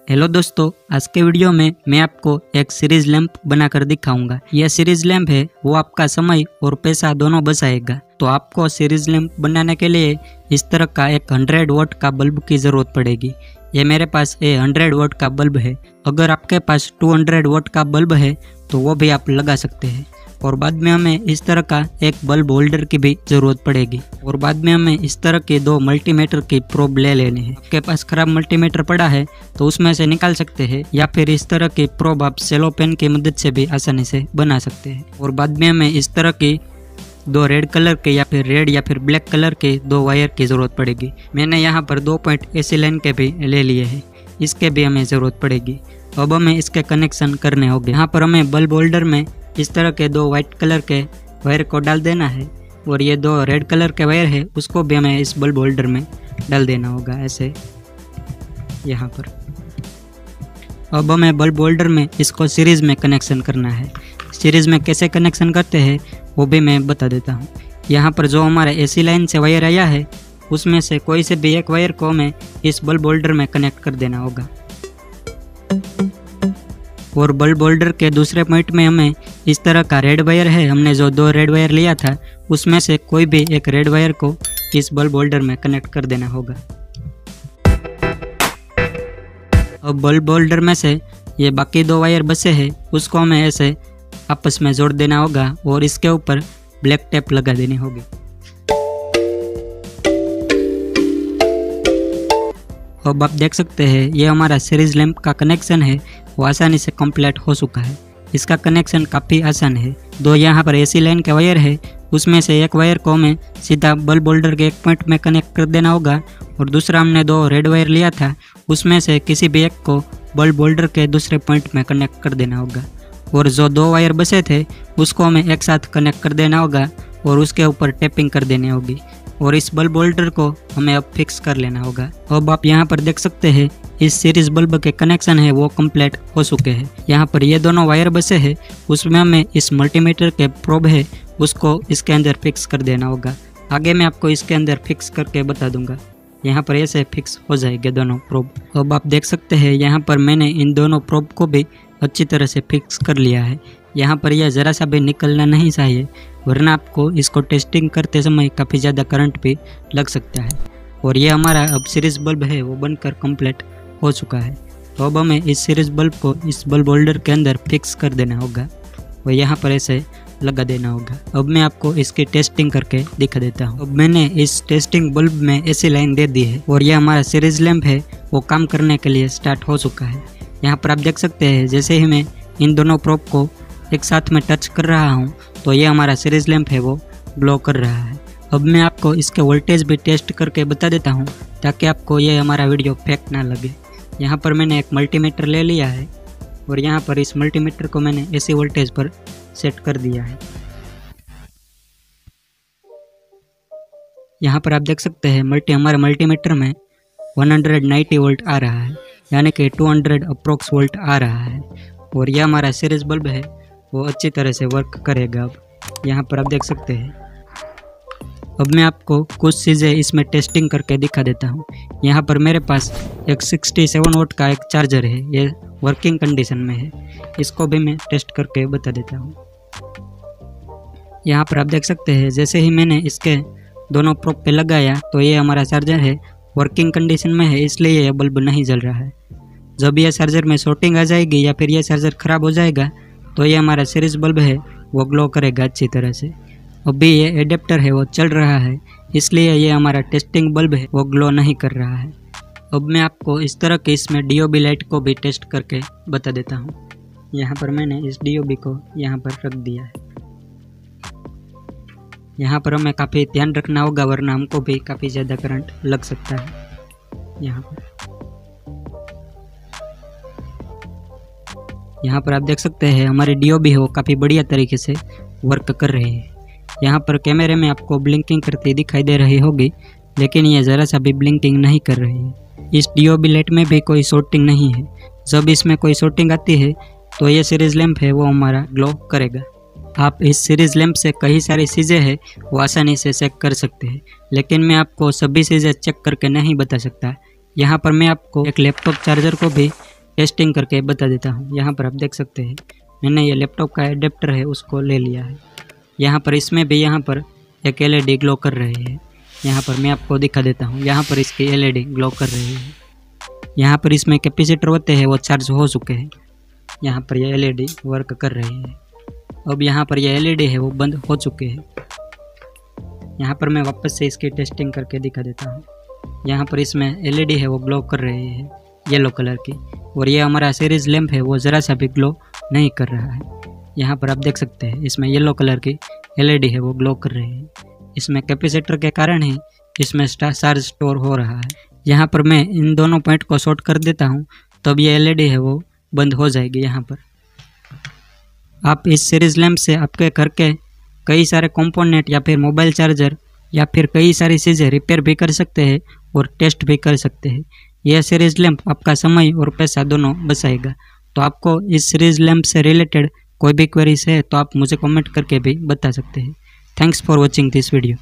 Hello दोस्तों, आज के वीडियो में मैं आपको एक सीरीज लैंप बनाकर दिखाऊंगा। यह सीरीज लैंप है वो आपका समय और पैसा दोनों बचाएगा। तो आपको सीरीज लैंप बनाने के लिए इस तरह का एक 100 वोल्ट का बल्ब की ज़रूरत पड़ेगी। ये मेरे पास ये 100 वोल्ट का बल्ब है। अगर आपके पास 200 वोल्ट का बल्ब है तो वो भी आप लगा सकते हैं। और बाद में हमें इस तरह का एक बल्ब होल्डर की भी ज़रूरत पड़ेगी। और बाद में हमें इस तरह के 2 मल्टीमीटर की प्रोब ले लेने हैं। आपके पास खराब मल्टीमीटर पड़ा है तो उसमें से निकाल सकते हैं, या फिर इस तरह की प्रोब आप सेलो पेन की मदद से भी आसानी से बना सकते हैं। और बाद में हमें इस तरह की 2 रेड कलर के या फिर रेड या फिर ब्लैक कलर के 2 वायर की ज़रूरत पड़ेगी। मैंने यहाँ पर 2 पॉइंट AC लाइन के भी ले लिए हैं, इसके भी हमें ज़रूरत पड़ेगी। अब हमें इसके कनेक्शन करने होंगे। यहाँ पर हमें बल्ब होल्डर में इस तरह के 2 वाइट कलर के वायर को डाल देना है, और ये 2 रेड कलर के वायर है उसको भी हमें इस बल्ब होल्डर में डाल देना होगा, ऐसे यहाँ पर। अब हमें बल्ब होल्डर में इसको सीरीज़ में कनेक्शन करना है। सीरीज़ में कैसे कनेक्शन करते हैं वो भी मैं बता देता हूँ। यहाँ पर जो हमारा AC लाइन से वायर आया है उसमें से कोई से भी एक वायर को हमें इस बल्ब होल्डर में कनेक्ट कर देना होगा। और बल्ब होल्डर के दूसरे पॉइंट में हमें इस तरह का रेड वायर है, हमने जो 2 रेड वायर लिया था उसमें से कोई भी एक रेड वायर को इस बल्ब होल्डर में कनेक्ट कर देना होगा। अब बल्ब होल्डर में से ये बाकी 2 वायर बचे हैं उसको हमें ऐसे आपस में जोड़ देना होगा और इसके ऊपर ब्लैक टेप लगा देनी होगी। अब आप देख सकते हैं ये हमारा सीरीज लैंप का कनेक्शन है वो आसानी से कंप्लीट हो चुका है। इसका कनेक्शन काफ़ी आसान है। 2 यहाँ पर AC लाइन के वायर है, उसमें से एक वायर को हमें सीधा बल्ब होल्डर के एक पॉइंट में कनेक्ट कर देना होगा, और दूसरा हमने 2 रेड वायर लिया था उसमें से किसी भी एक को बल्ब होल्डर के दूसरे पॉइंट में कनेक्ट कर देना होगा। और जो 2 वायर बचे थे उसको हमें एक साथ कनेक्ट कर देना होगा और उसके ऊपर टेपिंग कर देनी होगी। और इस बल्ब होल्डर को हमें अब फिक्स कर लेना होगा। अब आप यहाँ पर देख सकते हैं इस सीरीज बल्ब के कनेक्शन है वो कंप्लीट हो चुके हैं। यहाँ पर ये दोनों वायर बचे हैं उसमें हमें इस मल्टीमीटर के प्रोब है उसको इसके अंदर फिक्स कर देना होगा। आगे मैं आपको इसके अंदर फिक्स करके बता दूंगा। यहाँ पर ऐसे फिक्स हो जाएंगे दोनों प्रोब। अब आप देख सकते हैं यहाँ पर मैंने इन दोनों प्रोब को भी अच्छी तरह से फिक्स कर लिया है। यहाँ पर यह ज़रा सा भी निकलना नहीं चाहिए, वरना आपको इसको टेस्टिंग करते समय काफ़ी ज़्यादा करंट भी लग सकता है। और ये हमारा अब सीरीज बल्ब है वो बनकर कंप्लीट हो चुका है। तो अब हमें इस सीरीज बल्ब को इस बल्ब होल्डर के अंदर फिक्स कर देना होगा और यहाँ पर ऐसे लगा देना होगा। अब मैं आपको इसकी टेस्टिंग करके दिखा देता हूँ। अब मैंने इस टेस्टिंग बल्ब में AC लाइन दे दी है और यह हमारा सीरीज लैंप है वो काम करने के लिए स्टार्ट हो चुका है। यहाँ पर आप देख सकते हैं जैसे ही मैं इन दोनों प्रोब को एक साथ में टच कर रहा हूँ तो ये हमारा सीरीज लैंप है वो ग्लो कर रहा है। अब मैं आपको इसके वोल्टेज भी टेस्ट करके बता देता हूँ ताकि आपको ये हमारा वीडियो फेक ना लगे। यहाँ पर मैंने एक मल्टीमीटर ले लिया है और यहाँ पर इस मल्टीमीटर को मैंने AC वोल्टेज पर सेट कर दिया है। यहाँ पर आप देख सकते हैं हमारे मल्टीमीटर में 190 वोल्ट आ रहा है, यानी कि 200 अप्रोक्स वोल्ट आ रहा है। और यह हमारा सीरीज बल्ब है वो अच्छी तरह से वर्क करेगा। अब यहाँ पर आप देख सकते हैं। अब मैं आपको कुछ चीज़ें इसमें टेस्टिंग करके दिखा देता हूँ। यहाँ पर मेरे पास एक 67 वोल्ट का एक चार्जर है, ये वर्किंग कंडीशन में है। इसको भी मैं टेस्ट करके बता देता हूँ। यहाँ पर आप देख सकते हैं जैसे ही मैंने इसके दोनों प्रोब पे लगाया तो ये हमारा चार्जर है वर्किंग कंडीशन में है, इसलिए यह बल्ब नहीं जल रहा है। जब यह चार्जर में शॉर्टिंग आ जाएगी या फिर यह चार्जर ख़राब हो जाएगा तो ये हमारा सीरीज बल्ब है वो ग्लो करेगा अच्छी तरह से। अभी ये एडेप्टर है वो चल रहा है, इसलिए ये हमारा टेस्टिंग बल्ब है वो ग्लो नहीं कर रहा है। अब मैं आपको इस तरह के इसमें DOB लाइट को भी टेस्ट करके बता देता हूँ। यहाँ पर मैंने इस DOB को यहाँ पर रख दिया है। यहाँ पर हमें काफ़ी ध्यान रखना होगा वरना हमको भी काफ़ी ज़्यादा करंट लग सकता है। यहाँ पर आप देख सकते हैं हमारी DOB है वो काफ़ी बढ़िया तरीके से वर्क कर रही है। यहाँ पर कैमरे में आपको ब्लिंकिंग करती दिखाई दे रही होगी, लेकिन ये ज़रा सा भी ब्लिंकिंग नहीं कर रही है। इस DOB लाइट में भी कोई शॉर्टिंग नहीं है। जब इसमें कोई शॉर्टिंग आती है तो ये सीरीज लैंप है वो हमारा ग्लो करेगा। आप इस सीरीज लैंप से कई सारी चीज़ें हैं वो आसानी से चेक कर सकते हैं, लेकिन मैं आपको सभी चीज़ें चेक करके नहीं बता सकता। यहाँ पर मैं आपको एक लैपटॉप चार्जर को भी टेस्टिंग करके बता देता हूँ। यहाँ पर आप देख सकते हैं मैंने ये लैपटॉप का एडेप्टर है उसको ले लिया है। यहाँ पर इसमें भी यहाँ पर एक LED ग्लो कर रही है। यहाँ पर मैं आपको दिखा देता हूँ, यहाँ पर इसकी LED ग्लो कर रही है। यहाँ पर इसमें कैपेसिटर होते हैं वो चार्ज हो चुके हैं। यहाँ पर ये LED वर्क कर रही है। अब यहाँ पर ये LED है वो बंद हो चुके हैं। यहाँ पर मैं वापस से इसकी टेस्टिंग करके दिखा देता हूँ। यहाँ पर इसमें LED है वो ग्लो कर रही है येलो कलर की, और ये हमारा सीरीज लैंप है वो ज़रा सा भी ग्लो नहीं कर रहा है। यहाँ पर आप देख सकते हैं इसमें येलो कलर की LED है वो ग्लो कर रही है। इसमें कैपेसिटर के कारण ही इसमें चार्ज स्टोर हो रहा है। यहाँ पर मैं इन दोनों पॉइंट को शॉर्ट कर देता हूँ तब ये LED है वो बंद हो जाएगी। यहाँ पर आप इस सीरीज लैंप से आपके घर के कई सारे कंपोनेंट या फिर मोबाइल चार्जर या फिर कई सारी चीज़ें रिपेयर भी कर सकते हैं और टेस्ट भी कर सकते हैं। यह सीरीज लैंप आपका समय और पैसा दोनों बचाएगा। तो आपको इस सीरीज लैंप से रिलेटेड कोई भी क्वेरीज है तो आप मुझे कमेंट करके भी बता सकते हैं। Thanks for watching this video.